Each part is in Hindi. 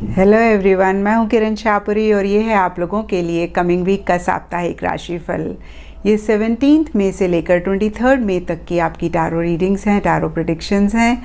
हेलो एवरीवन, मैं हूं किरण शाहपुरी और ये है आप लोगों के लिए कमिंग वीक का साप्ताहिक राशिफल। ये 17 मई से लेकर 23 मई तक की आपकी टैरो रीडिंग्स हैं, टैरो प्रेडिक्शंस हैं।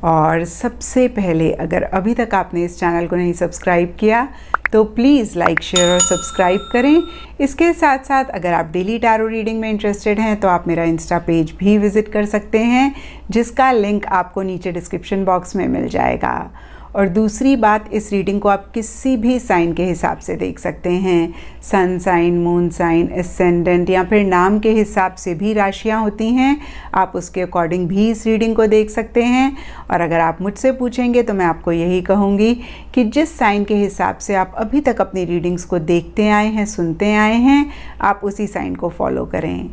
और सबसे पहले, अगर अभी तक आपने इस चैनल को नहीं सब्सक्राइब किया तो प्लीज़ लाइक, शेयर और सब्सक्राइब करें। इसके साथ साथ अगर आप डेली टैरो रीडिंग में इंटरेस्टेड हैं तो आप मेरा इंस्टा पेज भी विज़िट कर सकते हैं, जिसका लिंक आपको नीचे डिस्क्रिप्शन बॉक्स में मिल जाएगा। और दूसरी बात, इस रीडिंग को आप किसी भी साइन के हिसाब से देख सकते हैं। Sun sign, moon sign, ascendant या फिर नाम के हिसाब से भी राशियां होती हैं। आप उसके अकॉर्डिंग भी इस रीडिंग को देख सकते हैं। और अगर आप मुझसे पूछेंगे तो मैं आपको यही कहूँगी कि जिस साइन के हिसाब से आप अभी तक अपनी रीडिंग्स को देखते आए हैं, सुनते आए हैं, आप उसी साइन को फॉलो करें।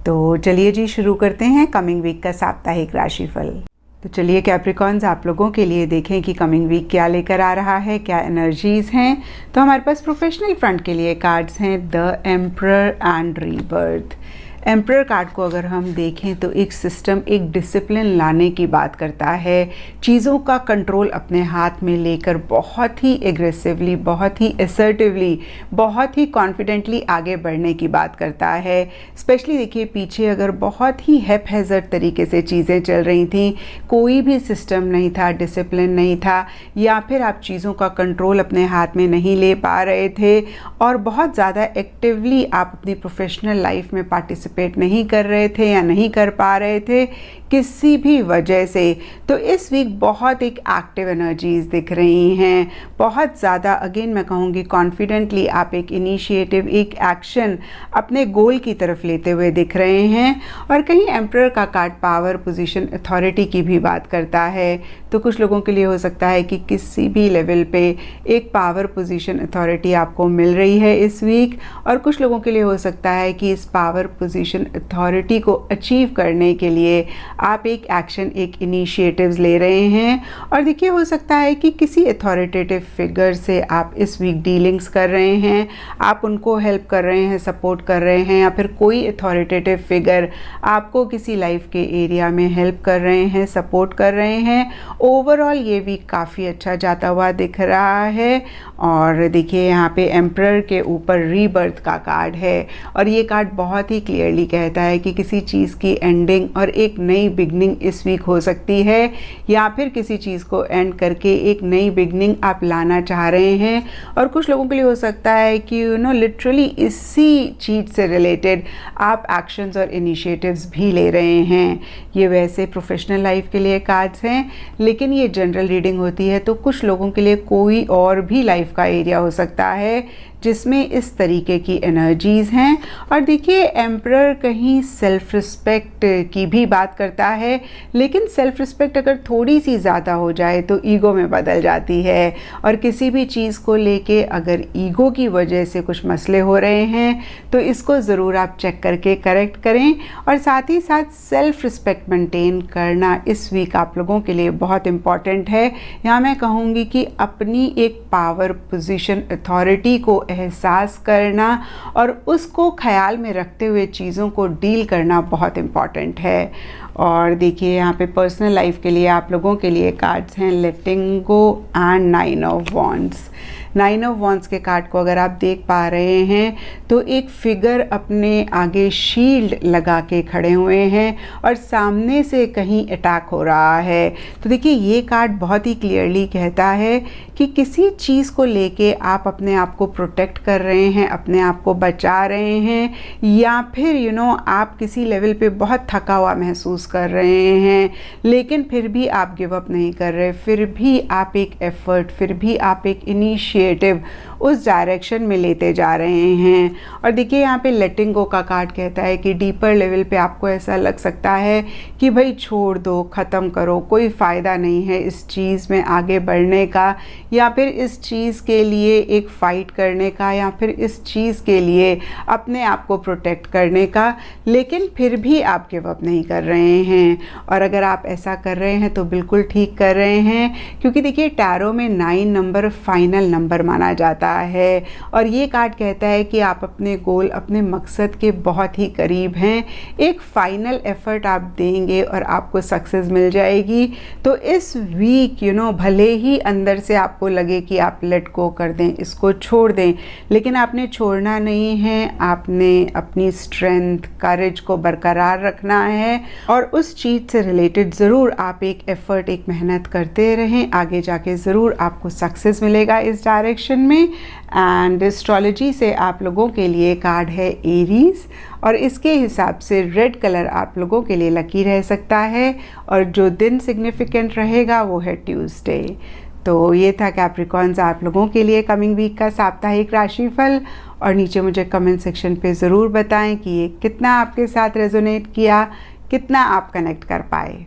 तो चलिए जी, शुरू करते हैं कमिंग वीक का साप्ताहिक राशिफल। तो चलिए कैप्रिकॉन्स, आप लोगों के लिए देखें कि कमिंग वीक क्या लेकर आ रहा है, क्या एनर्जीज हैं। तो हमारे पास प्रोफेशनल फ्रंट के लिए कार्ड्स हैं the emperor and rebirth. Emperor card को अगर हम देखें तो एक सिस्टम, एक डिसिप्लिन लाने की बात करता है। चीज़ों का कंट्रोल अपने हाथ में लेकर बहुत ही एग्रेसिवली, बहुत ही असर्टिवली, बहुत ही कॉन्फिडेंटली आगे बढ़ने की बात करता है। स्पेशली देखिए, पीछे अगर बहुत ही हैपहैज़र्ड तरीके से चीज़ें चल रही थी, कोई भी सिस्टम नहीं था, डिसिप्लिन नहीं था, या फिर आप चीज़ों का कंट्रोल अपने हाथ में नहीं ले पा रहे थे और बहुत ज़्यादा एक्टिवली आप अपनी प्रोफेशनल लाइफ में पार्टिसिपेट नहीं कर रहे थे या नहीं कर पा रहे थे किसी भी वजह से, तो इस वीक बहुत एक एक्टिव एनर्जीज दिख रही हैं। बहुत ज़्यादा, अगेन मैं कहूँगी, कॉन्फिडेंटली आप एक इनिशिएटिव, एक एक्शन अपने गोल की तरफ लेते हुए दिख रहे हैं। और कहीं एम्परर का कार्ड पावर, पोजीशन, अथॉरिटी की भी बात करता है। तो कुछ लोगों के लिए हो सकता है कि किसी भी लेवल पे एक पावर, पोजीशन, अथॉरिटी आपको मिल रही है इस वीक। और कुछ लोगों के लिए हो सकता है कि इस पावर, पोजीशन, अथॉरिटी को अचीव करने के लिए आप एक एक्शन, एक इनिशिएटिव्स ले रहे हैं। और देखिए, हो सकता है कि किसी अथॉरिटेटिव फिगर से आप इस वीक डीलिंग्स कर रहे हैं, आप उनको हेल्प कर रहे हैं, सपोर्ट कर रहे हैं, या फिर कोई अथॉरिटेटिव फिगर आपको किसी लाइफ के एरिया में हेल्प कर रहे हैं, सपोर्ट कर रहे हैं। ओवरऑल ये वीक काफ़ी अच्छा जाता हुआ दिख रहा है। और देखिए, यहाँ पे एम्परर के ऊपर रीबर्थ का कार्ड है और ये कार्ड बहुत ही क्लियरली कहता है कि किसी चीज़ की एंडिंग और एक नई बिगनिंग इस वीक हो सकती है, या फिर किसी चीज़ को एंड करके एक नई बिगनिंग आप लाना चाह रहे हैं। और कुछ लोगों के लिए हो सकता है कि लिटरली इसी चीज़ से रिलेटेड आप एक्शंस और इनिशिएटिव्स भी ले रहे हैं। ये वैसे प्रोफेशनल लाइफ के लिए कार्ड्स हैं, लेकिन ये जनरल रीडिंग होती है, तो कुछ लोगों के लिए कोई और भी लाइफ का एरिया हो सकता है जिसमें इस तरीके की एनर्जीज़ हैं। और देखिए, एम्परर कहीं सेल्फ रिस्पेक्ट की भी बात करता है, लेकिन सेल्फ रिस्पेक्ट अगर थोड़ी सी ज़्यादा हो जाए तो ईगो में बदल जाती है। और किसी भी चीज़ को लेके अगर ईगो की वजह से कुछ मसले हो रहे हैं तो इसको ज़रूर आप चेक करके करेक्ट करें। और साथ ही साथ सेल्फ रिस्पेक्ट मेंटेन करना इस वीक आप लोगों के लिए बहुत इम्पॉर्टेंट है। यहाँ मैं कहूँगी कि अपनी एक पावर, पोजीशन, अथॉरिटी को एहसास करना और उसको ख्याल में रखते हुए चीज़ों को डील करना बहुत इम्पॉर्टेंट है। और देखिए, यहाँ पे पर्सनल लाइफ के लिए आप लोगों के लिए कार्ड्स हैं letting go and 9 of wands. 9 of wands के कार्ड को अगर आप देख पा रहे हैं तो एक फिगर अपने आगे शील्ड लगा के खड़े हुए हैं और सामने से कहीं अटैक हो रहा है। तो देखिए, ये कार्ड बहुत ही क्लियरली कहता है कि किसी चीज़ को लेके आप अपने आप को प्रोटेक्ट कर रहे हैं, अपने आप को बचा रहे हैं, या फिर आप किसी लेवल पे बहुत थका हुआ महसूस कर रहे हैं, लेकिन फिर भी आप गिव अप नहीं कर रहे, फिर भी आप एक एफर्ट, फिर भी आप एक इनिशिएटिव उस डायरेक्शन में लेते जा रहे हैं। और देखिए, यहाँ पे लेटिंग गो का कार्ड कहता है कि डीपर लेवल पे आपको ऐसा लग सकता है कि भाई छोड़ दो, ख़त्म करो, कोई फ़ायदा नहीं है इस चीज़ में आगे बढ़ने का, या फिर इस चीज़ के लिए एक फ़ाइट करने का, या फिर इस चीज़ के लिए अपने आप को प्रोटेक्ट करने का, लेकिन फिर भी आप गिव अप नहीं कर रहे हैं। और अगर आप ऐसा कर रहे हैं तो बिल्कुल ठीक कर रहे हैं, क्योंकि देखिए, टैरो में 9 नंबर फाइनल नंबर माना जाता है। और ये कार्ड कहता है कि आप अपने गोल, अपने मकसद के बहुत ही करीब हैं। एक फाइनल एफर्ट आप देंगे और आपको सक्सेस मिल जाएगी। तो इस वीक भले ही अंदर से आपको लगे कि आप लेट गो कर दें, इसको छोड़ दें, लेकिन आपने छोड़ना नहीं है। आपने अपनी स्ट्रेंथ, करेज को बरकरार रखना है और उस चीज़ से रिलेटेड ज़रूर आप एक एफ़र्ट, एक मेहनत करते रहें। आगे जाके ज़रूर आपको सक्सेस मिलेगा इस डायरेक्शन में। एंड एस्ट्रोलॉजी से आप लोगों के लिए कार्ड है एरीज, और इसके हिसाब से रेड कलर आप लोगों के लिए लकी रह सकता है। और जो दिन सिग्निफिकेंट रहेगा वो है ट्यूसडे। तो ये था कैप्रिकॉर्न्स आप लोगों के लिए कमिंग वीक का साप्ताहिक राशिफल। और नीचे मुझे कमेंट सेक्शन पे ज़रूर बताएं कि ये कितना आपके साथ रेजोनेट किया, कितना आप कनेक्ट कर पाए।